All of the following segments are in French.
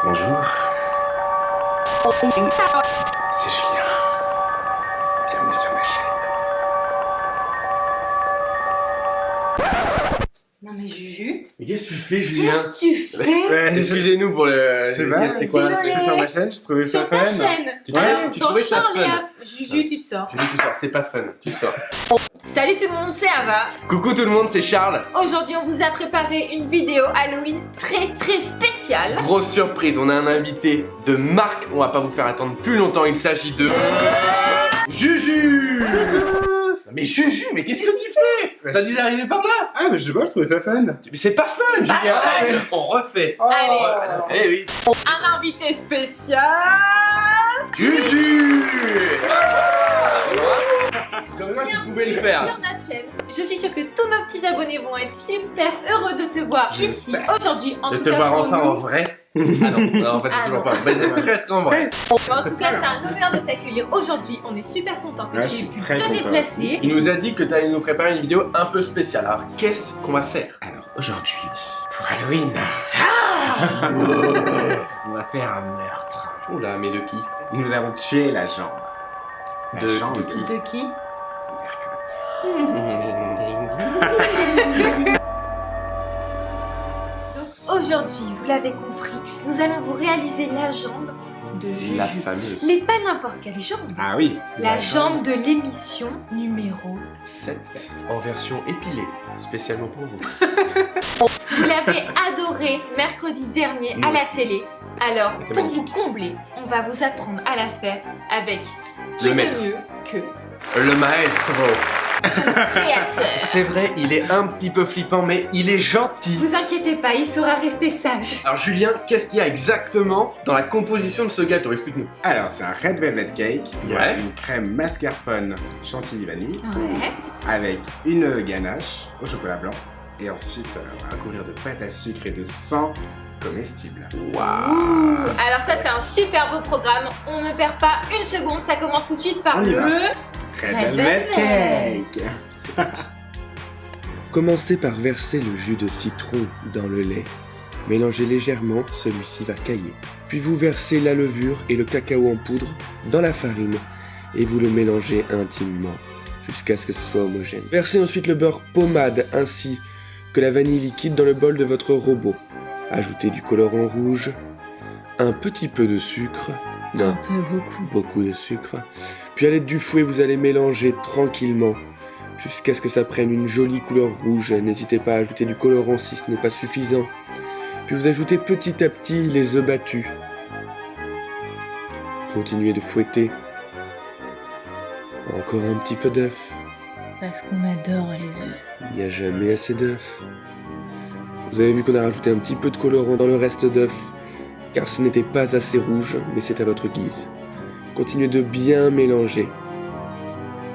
Bonjour. C'est Julien. Bienvenue sur ma chaîne. Non mais Juju, Mais qu'est-ce que tu fais, Julien? qu'est-ce que tu fais Ouais, excusez-nous pour le... Je sais pas, c'est quoi? Désolé. C'est sur ma chaîne, je trouvais ça sur ta fun. chaîne? Tu trouvais- Alors, tu dans trouvais ça Charlie, fun? Juju, tu sors. Julie, tu sors, c'est pas fun, tu sors. Salut tout le monde, c'est Ava. Coucou tout le monde, c'est Charles. Aujourd'hui, on vous a préparé une vidéo Halloween très spéciale. Grosse surprise, on a un invité de marque, on va pas vous faire attendre plus longtemps, il s'agit de... Juju. Mais Juju, mais qu'est-ce que tu fais? T'as dit d'arriver par là? Ah, mais je sais pas, je trouvais ça fun. Mais c'est pas fun, Julien. Allez, on refait. Allez. Eh oui. Un invité spécial. Juju. Comme ça, tu pouvais le faire. Sur notre chaîne. Je suis sûre que tous nos petits abonnés vont être super heureux de te voir ici aujourd'hui. En Je tout te cas, voir pour enfin nous. en vrai. Ah non, en fait, c'est Ah toujours non. pas. Mais c'est presque en vrai. En tout cas, c'est un honneur de t'accueillir aujourd'hui. On est super content que Ouais, tu je aies suis pu très te content déplacer. Il nous a dit que tu allais nous préparer une vidéo un peu spéciale. Alors, qu'est-ce qu'on va faire? Alors, aujourd'hui, pour Halloween, on va faire un meurtre. Oula, mais de qui? Nous avons tué la jambe. La De jambe qui? De qui? Mercotte. Donc aujourd'hui, vous l'avez compris, nous allons vous réaliser la jambe de Juju. La fameuse. Mais pas n'importe quelle jambe. Ah oui. La jambe de l'émission numéro 7 en version épilée, spécialement pour vous. Vous l'avez adoré mercredi dernier Nous à la aussi. télé. Alors, C'était pour magnifique. vous combler, on va vous apprendre à la faire avec qui Le de maître. mieux que Le maestro. créateur. C'est vrai, il est un petit peu flippant, mais il est gentil. Vous inquiétez pas, il saura rester sage. Alors Julien, qu'est-ce qu'il y a exactement dans la composition de ce gâteau? Explique-nous. Alors, c'est un red velvet cake. Il y a Ouais. une crème mascarpone chantilly vanille Ouais. avec une ganache au chocolat blanc. Et ensuite, on va recourir de pâte à sucre et de sang comestible. Ouh. Alors ça c'est un super beau programme, on ne perd pas une seconde, ça commence tout de suite par On y le... va. Red velvet cake. Commencez par verser le jus de citron dans le lait. Mélangez légèrement, celui-ci va cailler. Puis vous versez la levure et le cacao en poudre dans la farine et vous le mélangez intimement jusqu'à ce que ce soit homogène. Versez ensuite le beurre pommade ainsi que la vanille liquide dans le bol de votre robot. Ajoutez du colorant rouge, un petit peu de sucre, non, peu beaucoup. beaucoup de sucre. Puis à l'aide du fouet, vous allez mélanger tranquillement jusqu'à ce que ça prenne une jolie couleur rouge. N'hésitez pas à ajouter du colorant si ce n'est pas suffisant. Puis vous ajoutez petit à petit les œufs battus. Continuez de fouetter. Encore un petit peu d'œuf. Parce qu'on adore les œufs. Il n'y a jamais assez d'œufs. Vous avez vu qu'on a rajouté un petit peu de colorant dans le reste d'œuf, car ce n'était pas assez rouge, mais c'est à votre guise. Continuez de bien mélanger.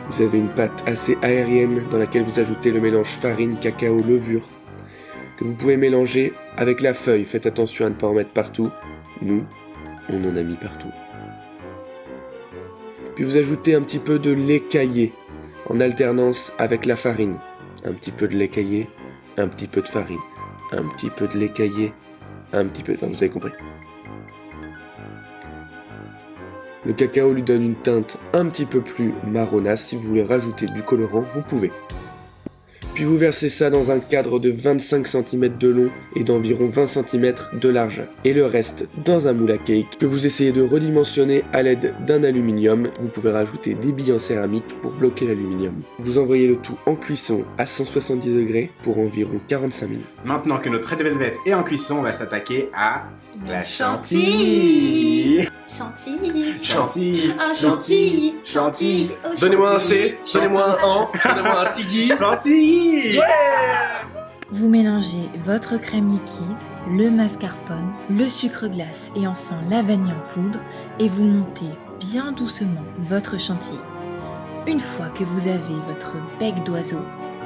Vous avez une pâte assez aérienne dans laquelle vous ajoutez le mélange farine, cacao, levure, que vous pouvez mélanger avec la feuille. Faites attention à ne pas en mettre partout. Nous, on en a mis partout. Puis vous ajoutez un petit peu de lait caillé, en alternance avec la farine. Un petit peu de lait caillé, un petit peu de farine. Un petit peu de lait caillé, un petit peu... Enfin, vous avez compris. Le cacao lui donne une teinte un petit peu plus marronasse. Si vous voulez rajouter du colorant, vous pouvez. Puis vous versez ça dans un cadre de 25 cm de long et d'environ 20 cm de largeur. Et le reste dans un moule à cake que vous essayez de redimensionner à l'aide d'un aluminium. Vous pouvez rajouter des billes en céramique pour bloquer l'aluminium. Vous envoyez le tout en cuisson à 170 degrés pour environ 45 minutes. Maintenant que notre red velvet est en cuisson, on va s'attaquer à la chantilly. chantilly. Chantilly. Chantilly. Un chantilly. Chantilly. Au Donnez-moi un chantilly. C, donnez-moi un an, donnez-moi un tigui. Chantilly. Vous mélangez votre crème liquide, le mascarpone, le sucre glace et enfin la vanille en poudre et vous montez bien doucement votre chantilly. Une fois que vous avez votre bec d'oiseau,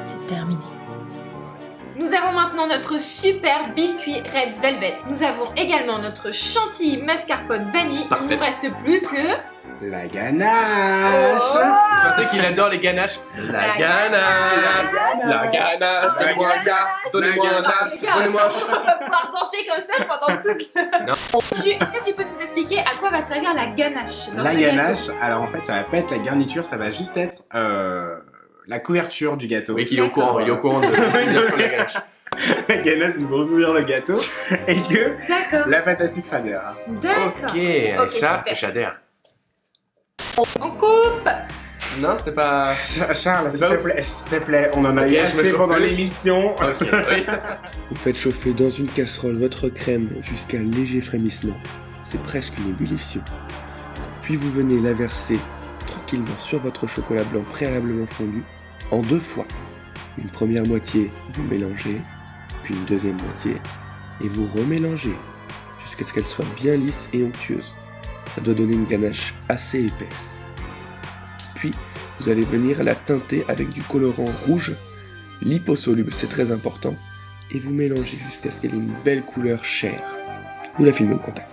c'est terminé. Nous avons maintenant notre super biscuit Red Velvet. Nous avons également notre chantilly mascarpone vanille. Parfait. Il ne nous reste plus que La ganache. Vous sentez qu'il adore les ganaches. La ganache. La ganache. Donnez-moi un gars. Donnez-moi un âge. Donnez-moi un On va pouvoir danser comme ça pendant toute la... Est-ce que tu peux nous expliquer à quoi va servir la ganache dans La ce ganache, gâteau? alors en fait, ça va pas être la garniture, ça va juste être la couverture du gâteau. Oui, qu'il est au courant. Il est au courant de l'utilisation de la ganache. La ganache, c'est pour recouvrir le gâteau et que D'accord. la pâte à sucre adhère. D'accord. Ok, et ça, super. j'adhère. On coupe. Non, c'était pas... Charles, C'est s'il pas te plaît, on en a Ok, eu je me assez chauffe pendant plus. l'émission. Ok, oui. Vous faites chauffer dans une casserole votre crème jusqu'à un léger frémissement. C'est presque une ébullition. Puis vous venez la verser tranquillement sur votre chocolat blanc préalablement fondu en 2 fois. Une première moitié, vous mélangez, puis une deuxième moitié, et vous remélangez jusqu'à ce qu'elle soit bien lisse et onctueuse. Ça doit donner une ganache assez épaisse. Puis, vous allez venir la teinter avec du colorant rouge, liposoluble, c'est très important, et vous mélangez jusqu'à ce qu'elle ait une belle couleur chair. Vous la filmez au contact.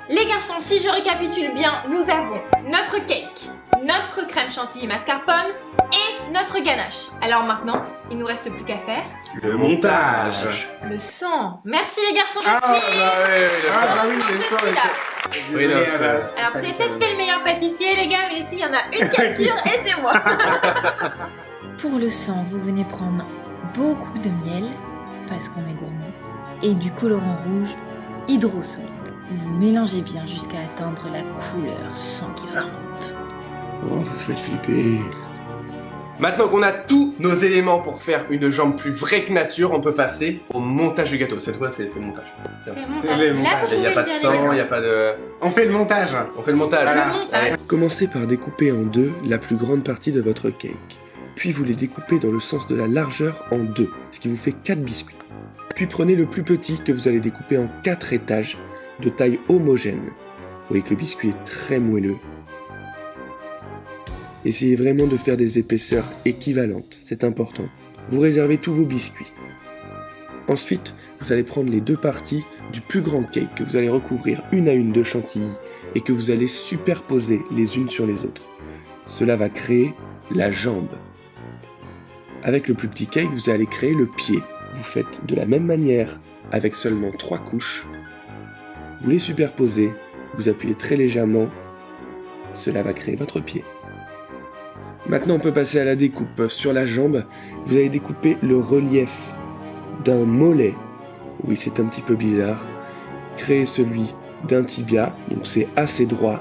Les garçons, si je récapitule bien, nous avons notre cake, notre crème chantilly mascarpone et notre ganache. Alors maintenant, il nous reste plus qu'à faire Le montage. le sang. Merci les garçons Ah, d'être suivis. Ah, oui, oui, Ah, bah oui, Heureusement que c'est je ça, suis là. Oui, non, Désolé, je- Abbas. Alors vous avez peut-être fait le meilleur pâtissier les gars, mais ici il y en a une qui assure et c'est moi. Pour le sang, vous venez prendre beaucoup de miel, parce qu'on est gourmand, et du colorant rouge hydrosoluble. Vous mélangez bien jusqu'à atteindre la couleur sanguinolente. Oh, vous faites flipper. Maintenant qu'on a tous nos éléments pour faire une jambe plus vraie que nature, on peut passer au montage du gâteau. Cette fois, c'est le montage. C'est vrai. Le montage. le Là montage. vous Il n'y a pouvez pas le de dire, les sang, il garçons. n'y a pas de... On fait le montage. On fait le montage. Voilà. Le montage. Commencez par découper en 2 la plus grande partie de votre cake. Puis vous les découpez dans le sens de la largeur en 2, ce qui vous fait 4 biscuits. Puis prenez le plus petit que vous allez découper en 4 étages de taille homogène. Vous voyez que le biscuit est très moelleux. Essayez vraiment de faire des épaisseurs équivalentes, c'est important. Vous réservez tous vos biscuits. Ensuite, vous allez prendre les 2 parties du plus grand cake que vous allez recouvrir une à une de chantilly et que vous allez superposer les unes sur les autres. Cela va créer la jambe. Avec le plus petit cake, vous allez créer le pied. Vous faites de la même manière avec seulement 3 couches. Vous les superposez, vous appuyez très légèrement. Cela va créer votre pied. Maintenant, on peut passer à la découpe. Sur la jambe, vous allez découper le relief d'un mollet. Oui, c'est un petit peu bizarre. Créez celui d'un tibia, donc c'est assez droit.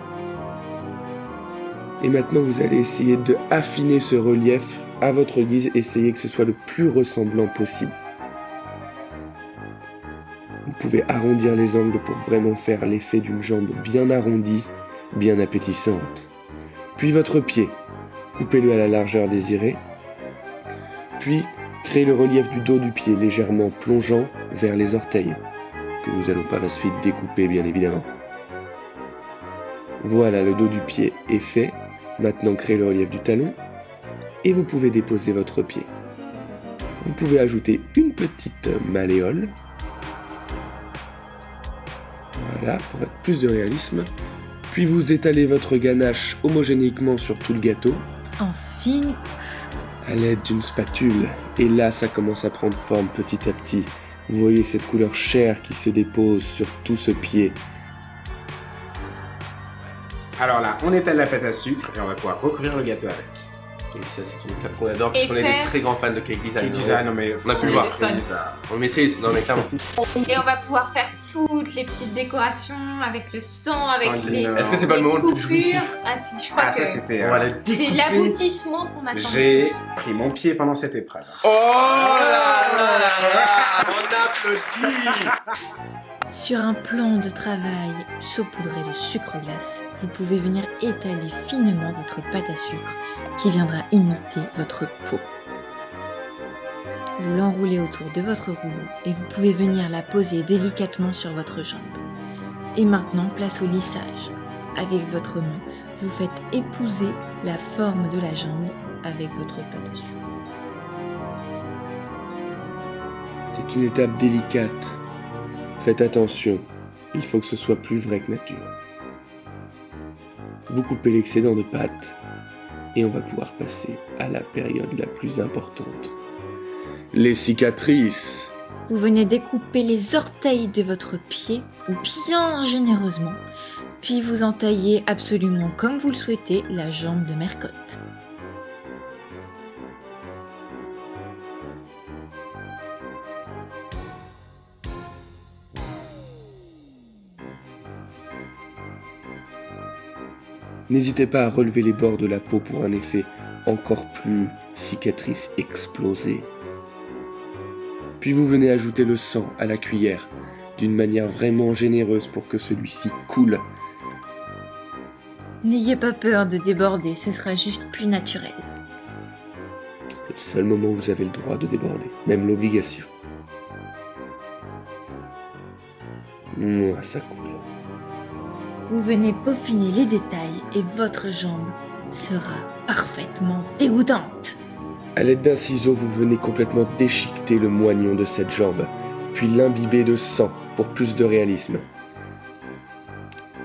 Et maintenant, vous allez essayer de affiner ce relief à votre guise. Essayez que ce soit le plus ressemblant possible. Vous pouvez arrondir les angles pour vraiment faire l'effet d'une jambe bien arrondie, bien appétissante. Puis votre pied. Coupez-le à la largeur désirée. Puis, créez le relief du dos du pied légèrement plongeant vers les orteils, que nous allons par la suite découper bien évidemment. Voilà, le dos du pied est fait. Maintenant, créez le relief du talon. Et vous pouvez déposer votre pied. Vous pouvez ajouter une petite malléole. Voilà, pour être plus de réalisme. Puis vous étalez votre ganache homogénéiquement sur tout le gâteau, En fine à l'aide d'une spatule. Et là, ça commence à prendre forme petit à petit. Vous voyez cette couleur chair qui se dépose sur tout ce pied. Alors là, on étale la pâte à sucre et on va pouvoir recouvrir le gâteau avec. Et ça, c'est une étape qu'on adore Et parce qu'on est faire- des très grands fans de cake design. Cake design, non mais On a pu le voir. fun. On le maîtrise, non mais clairement. Et on va pouvoir faire toutes les petites décorations avec le sang, avec les, Sanguinolent. Est-ce que c'est pas le moment le plus coupures. jouissif? Ah si, je crois Ah, ça que c'était. On va le c'est découper. l'aboutissement qu'on attend. J'ai pris mon pied pendant cette épreuve. Oh là là là là. On applaudit. Sur un plan de travail saupoudré de sucre glace, vous pouvez venir étaler finement votre pâte à sucre qui viendra imiter votre peau. Vous l'enroulez autour de votre rouleau et vous pouvez venir la poser délicatement sur votre jambe. Et maintenant, place au lissage. Avec votre main, vous faites épouser la forme de la jambe avec votre pâte à sucre. C'est une étape délicate. Faites attention, il faut que ce soit plus vrai que nature. Vous coupez l'excédent de pâte et on va pouvoir passer à la période la plus importante. Les cicatrices. Vous venez découper les orteils de votre pied bien généreusement, puis vous entaillez absolument comme vous le souhaitez la jambe de Mercotte. N'hésitez pas à relever les bords de la peau pour un effet encore plus cicatrice explosée. Puis vous venez ajouter le sang à la cuillère d'une manière vraiment généreuse pour que celui-ci coule. N'ayez pas peur de déborder, ce sera juste plus naturel. C'est le seul moment où vous avez le droit de déborder, même l'obligation. Mouah, ça coule. Vous venez peaufiner les détails et votre jambe sera parfaitement dégoûtante. À l'aide d'un ciseau, vous venez complètement déchiqueter le moignon de cette jambe, puis l'imbiber de sang pour plus de réalisme.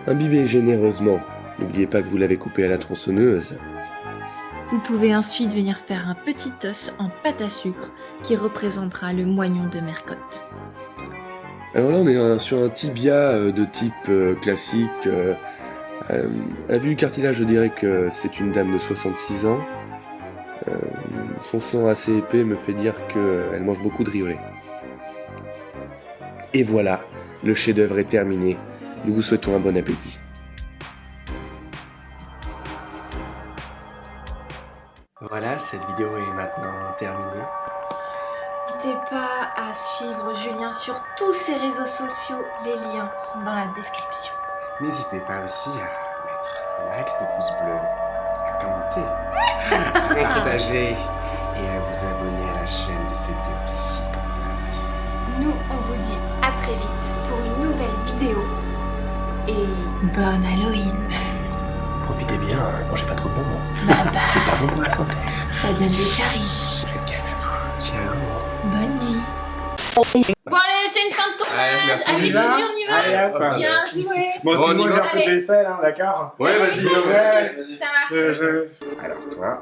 Imbibez généreusement. N'oubliez pas que vous l'avez coupé à la tronçonneuse. Vous pouvez ensuite venir faire un petit os en pâte à sucre qui représentera le moignon de Mercotte. Alors là, on est sur un tibia de type classique. À vue du cartilage, je dirais que c'est une dame de 66 ans. Son sang assez épais me fait dire qu'elle mange beaucoup de riolet. Et voilà, le chef-d'œuvre est terminé. Nous vous souhaitons un bon appétit. Voilà, cette vidéo est maintenant terminée. N'hésitez pas à suivre Julien sur tous ses réseaux sociaux, les liens sont dans la description. N'hésitez pas aussi à mettre un max de pouces bleus, à commenter, à partager et à vous abonner à la chaîne de ces deux psychopathes. Nous, on vous dit à très vite pour une nouvelle vidéo. Et Bonne Halloween. Profitez bien, mangez pas trop de bonbons. C'est pas bon pour la santé. Ça donne des caries. Faites gaffe à vous. Ciao. Bonne nuit. bon, allez, c'est une fin de Allez, tournage. merci, Allez, Lisa. Julie, on y va. Allez, hop. Bien joué. Bon, Bon, c'est on moi y j'ai va. un peu de vaisselle, hein, d'accord. Ouais, vas-y, Ouais. Alors toi.